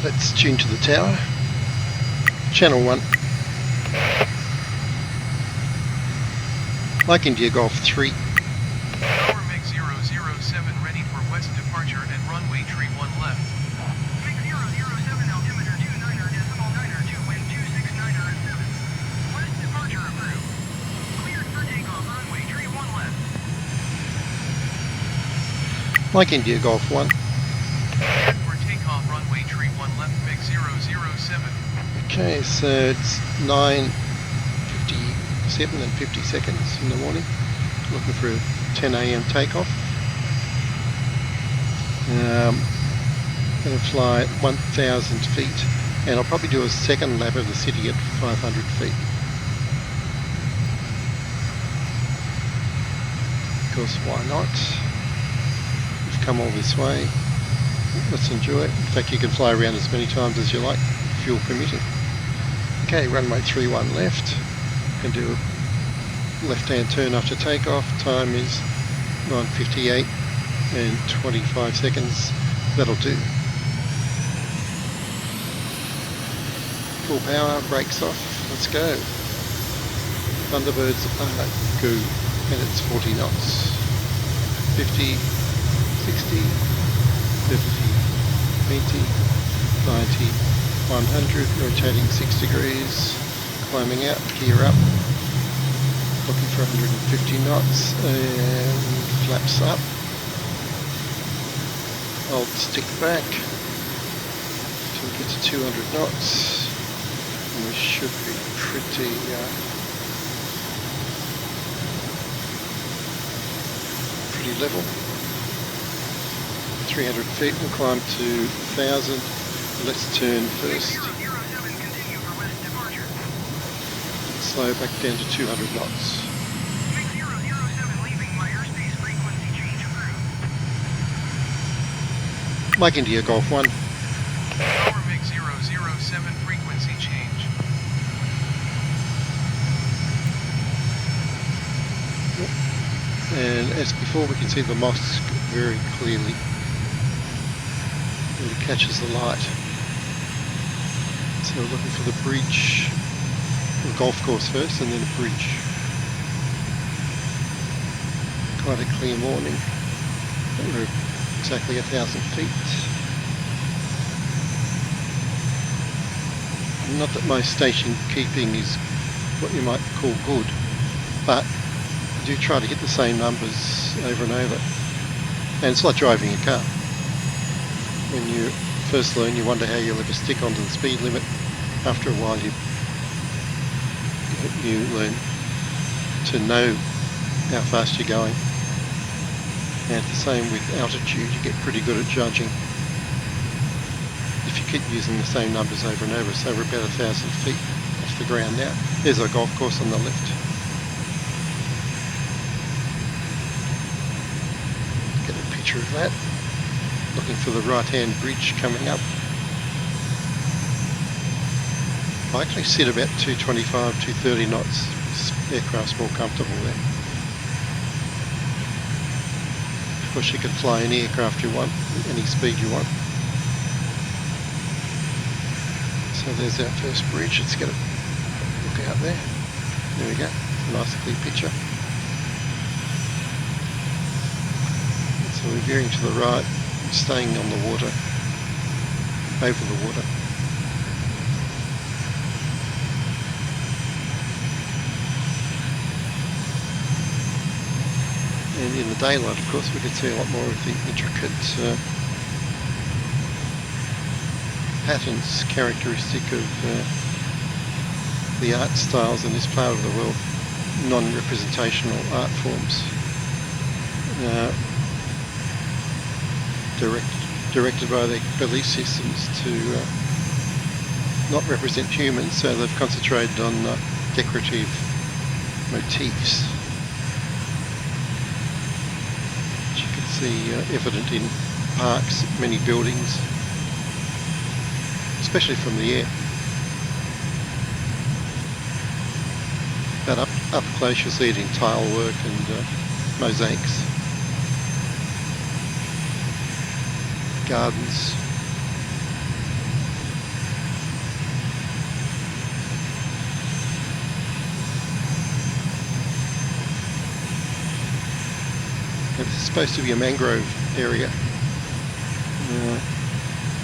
Let's tune to the tower. Channel 1. Mike India Golf 3. Tower MiG-007 ready for west departure at runway 31 left. MiG-007 altimeter 29er decimal 9er 2 wind 269er at 7. West departure approved. Cleared for takeoff runway 31 left. Mike India Golf 1. Cleared for takeoff runway 31 left MiG-007. Okay, so it's 9:57 and 50 seconds in the morning. Looking for a 10 AM takeoff. Going to fly 1,000 feet, and I'll probably do a second lap of the city at 500 feet. Because why not? We've come all this way. Let's enjoy it. In fact, you can fly around as many times as you like, fuel permitting. Okay, runway 31 left. Can do a left-hand turn after takeoff. Time is 9:58 and 25 seconds. That'll do. Full power, brakes off. Let's go. Thunderbirds apart. Go. And it's 40 knots. 50, 60, 70, 80, 90, 100. Rotating 6 degrees. Climbing out. Gear up. Looking for 150 knots and flaps up. I'll stick back till we get to 200 knots, and we should be pretty level. 300 feet, we'll climb to 1,000. Let's turn first. Slow back down to 200 knots. Mike India Golf 1. Tower MiG-007 frequency change. And as before, we can see the mosque very clearly. It catches the light. So we're looking for the bridge, the golf course first, and then a bridge. Quite a clear morning. We're exactly 1,000 feet. Not that my station keeping is what you might call good, but I do try to hit the same numbers over and over. And it's like driving a car. When you first learn, you wonder how you'll ever stick onto the speed limit. After a while, you learn to know how fast you're going. And the same with altitude, you get pretty good at judging if you keep using the same numbers over and over. So we're about 1,000 feet off the ground now. There's our golf course on the left. Get a picture of that. Looking for the right-hand bridge coming up. I actually sit about 225, 230 knots. This aircraft's more comfortable there. Of course, you can fly any aircraft you want, any speed you want. So there's our first bridge. Let's get a look out there. There we go. It's a nice clear picture. So we're veering to the right, staying on the water, over the water. And in the daylight, of course, we can see a lot more of the intricate patterns characteristic of the art styles in this part of the world, non-representational art forms, directed by their belief systems to not represent humans, so they've concentrated on decorative motifs. See evident in parks, many buildings, especially from the air. But up close you'll see it in tile work and mosaics, gardens, Now, this is supposed to be a mangrove area.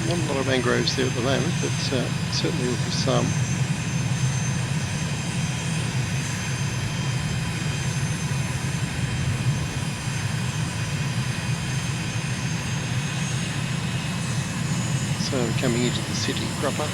Not a lot of mangroves there at the moment, but certainly will be some. So I'm coming into the city proper.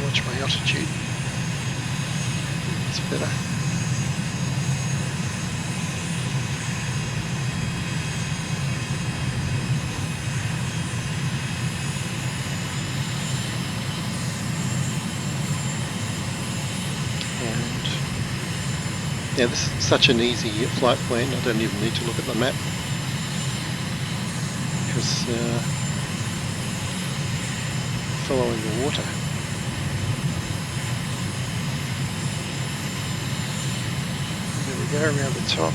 Watch my altitude. It's better. And yeah, this is such an easy flight plan. I don't even need to look at the map because following the water. Go around the top.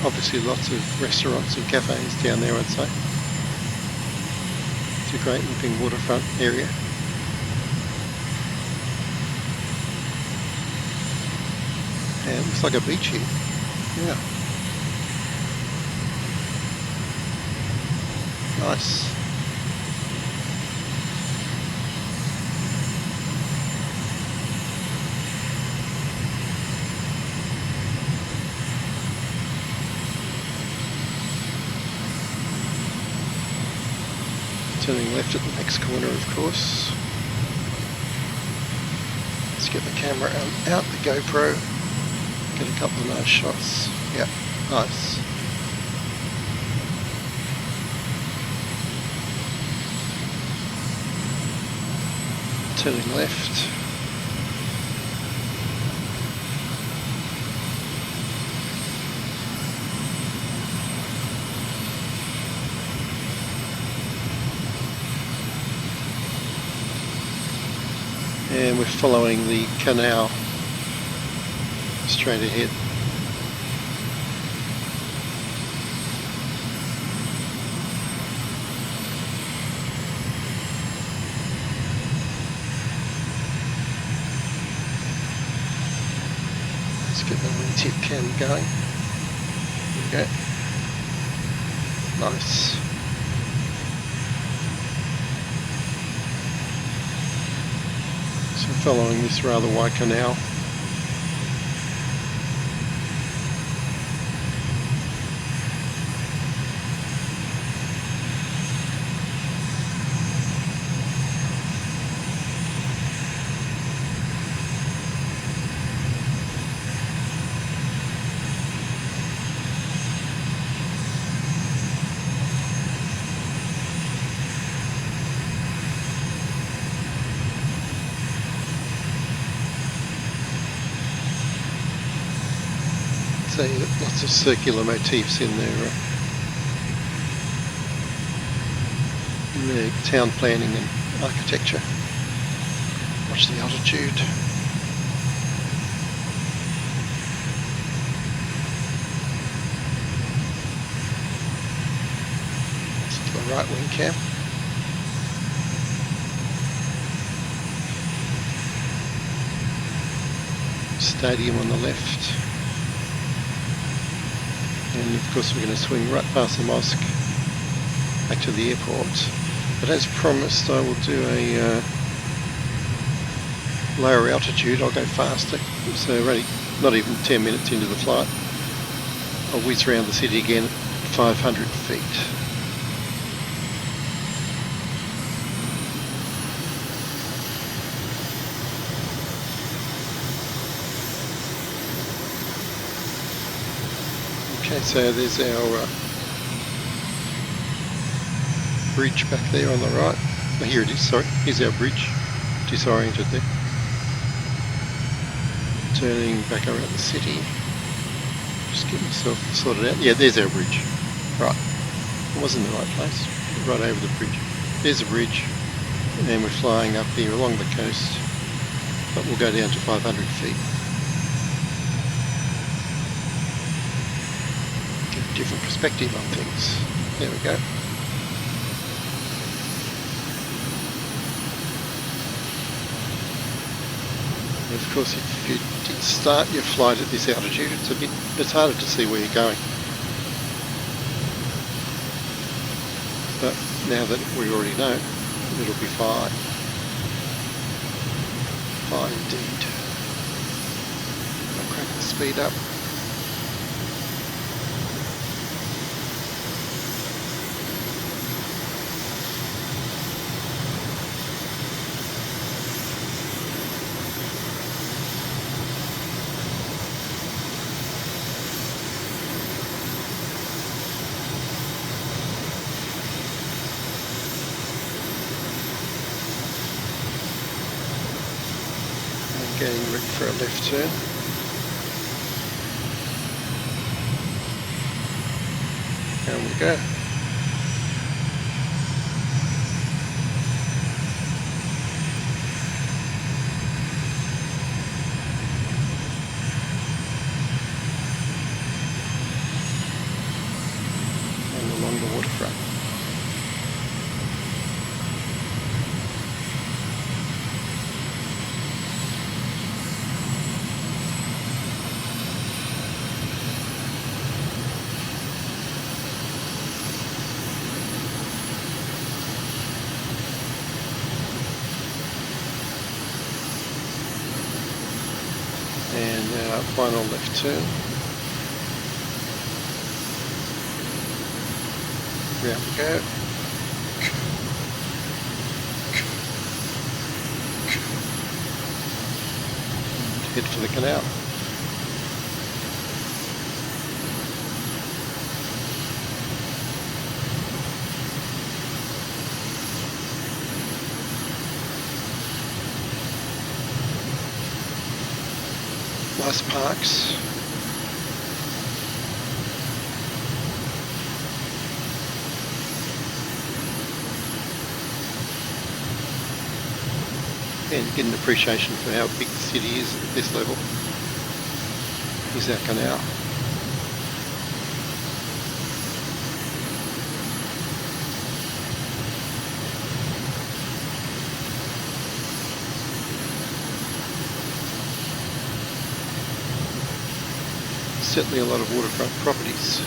Obviously lots of restaurants and cafes down there, I'd say. It's a great looking waterfront area. And it looks like a beach here. Yeah. Nice. Turning left at the next corner, of course. Let's get the camera out, the GoPro, get a couple of nice shots. Yeah, nice. Turning left. And we're following the canal straight ahead. Let's get the wingtip cam going. There we go. Nice. Following this rather wide canal. Lots of circular motifs in their town planning and architecture. Watch the altitude. To the right wing cam. Stadium on the left. And of course we're going to swing right past the mosque back to the airport. But as promised, I will do a lower altitude. I'll go faster. So already not even 10 minutes into the flight, I'll whiz around the city again at 500 feet. Okay, so there's our bridge back there on the right. Oh, here it is, sorry. Here's our bridge. Disoriented there. Turning back around the city. Just get myself sorted out. Yeah, there's our bridge. Right. I was in the right place. Right over the bridge. There's a bridge. And we're flying up here along the coast. but we'll go down to 500 feet. Get a different perspective on things. There we go. And of course, if you did start your flight at this altitude, it's harder to see where you're going. But now that we already know, it'll be fine. Fine indeed. I'll crank the speed up. Getting ready for a left turn. Down we go. And along the waterfront. And now final left turn. Round we go. And head for the canal. Nice parks. And get an appreciation for how big the city is at this level. Here's our canal. Certainly a lot of waterfront properties.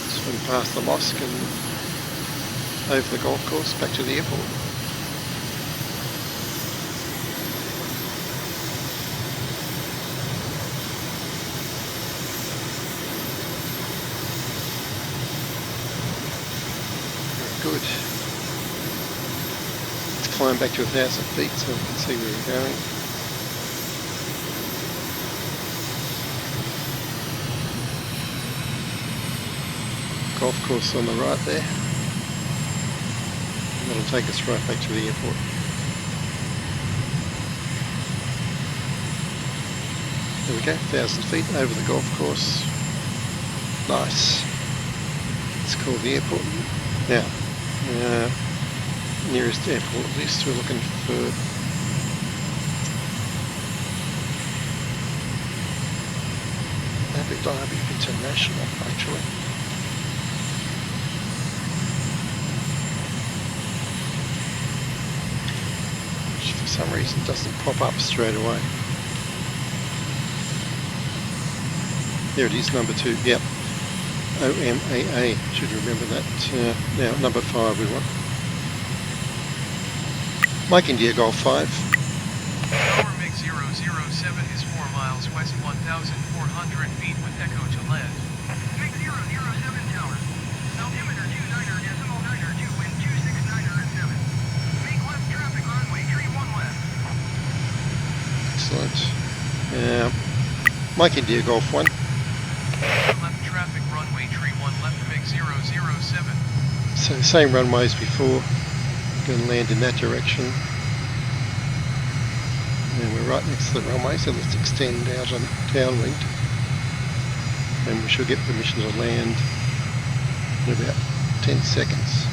Swing past the mosque and over the golf course back to the airport. Good. Let's climb back to 1,000 feet so we can see where we're going. Golf course on the right there. And that'll take us right back to the airport. There we go, 1,000 feet over the golf course. Nice. It's called the airport. Now, nearest airport list, we're looking for Dhabi International, actually. Which for some reason doesn't pop up straight away. There it is, number 2, yep. OMAA, should remember that. Now, number 5 we want. Mike India Golf 5. Tower MiG-007 is 4 miles west, 1,400 feet with echo to land. MiG-007 tower. Altimeter 29.902, wind 269 at 7. Make left traffic runway 31 left. Excellent. Mike India Golf 1. Left traffic runway 31 left MiG-007. So same runway as before. Going to land in that direction. And we're right next to the runway, so let's extend out on downwind. And we should get permission to land in about 10 seconds.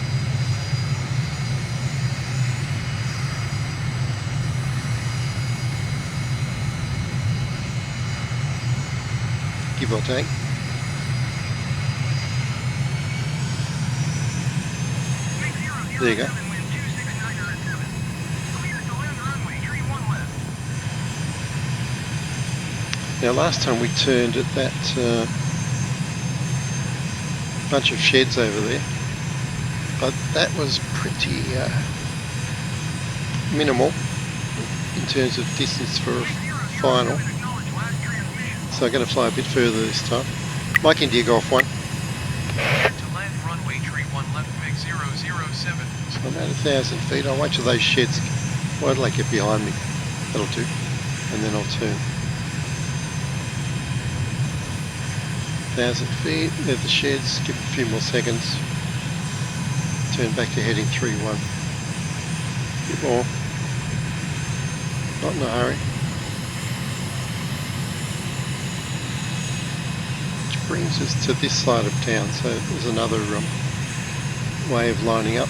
Give or take. There you go. Now last time we turned at that bunch of sheds over there, but that was pretty minimal in terms of distance for a final. So I'm going to fly a bit further this time. Mike India Golf 1. To land runway tree 1 left MiG 007. So I'm at 1,000 feet. I'll wait till those sheds, why do they get behind me? That'll do. And then I'll turn. 1,000 feet, there's the sheds, give it a few more seconds. Turn back to heading 3-1. A bit more. Not in a hurry. Which brings us to this side of town, so there's another way of lining up.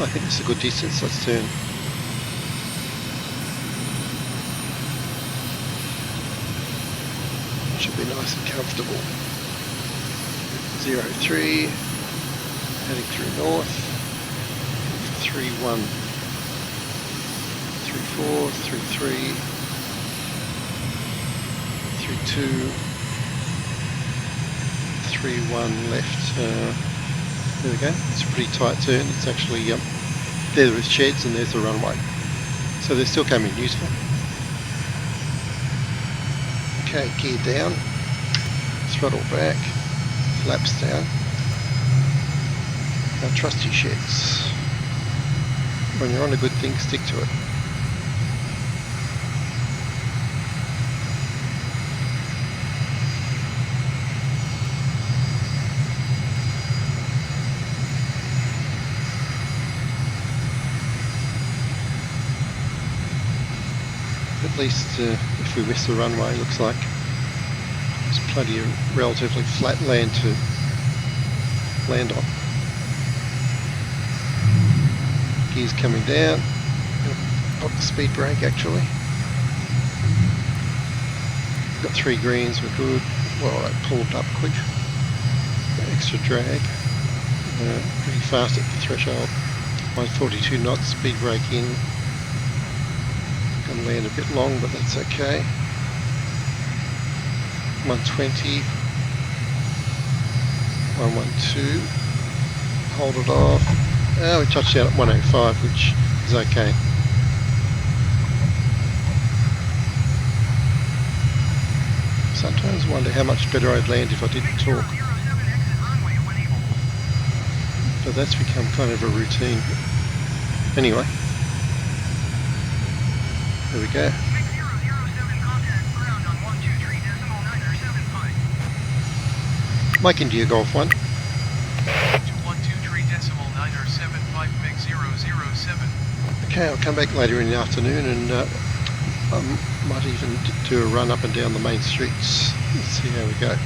I think it's a good distance, let's turn. Should be nice and comfortable. 03, heading through north. 31, 34, 33, 32, 31 left. There we go. It's a pretty tight turn. It's actually there with sheds and there's the runway. So they're still coming useful. Okay, gear down, throttle back, flaps down. Our trusty sheds. When you're on a good thing, stick to it. At least if we miss the runway, looks like there's plenty of relatively flat land to land on. Gears coming down. Pop the speed brake actually. Got 3 greens, we're good. Well, that pulled up quick. Extra drag. Pretty fast at the threshold. 142 knots, speed brake in. Going to land a bit long, but that's okay. 120. 112. Hold it off. We touched down at 105, which is okay. Sometimes I wonder how much better I'd land if I didn't talk. But that's become kind of a routine. Anyway. There we go. Mike India Golf 1. 123.975 MiG 007. Okay, I'll come back later in the afternoon and I might even do a run up and down the main streets. Let's see how we go.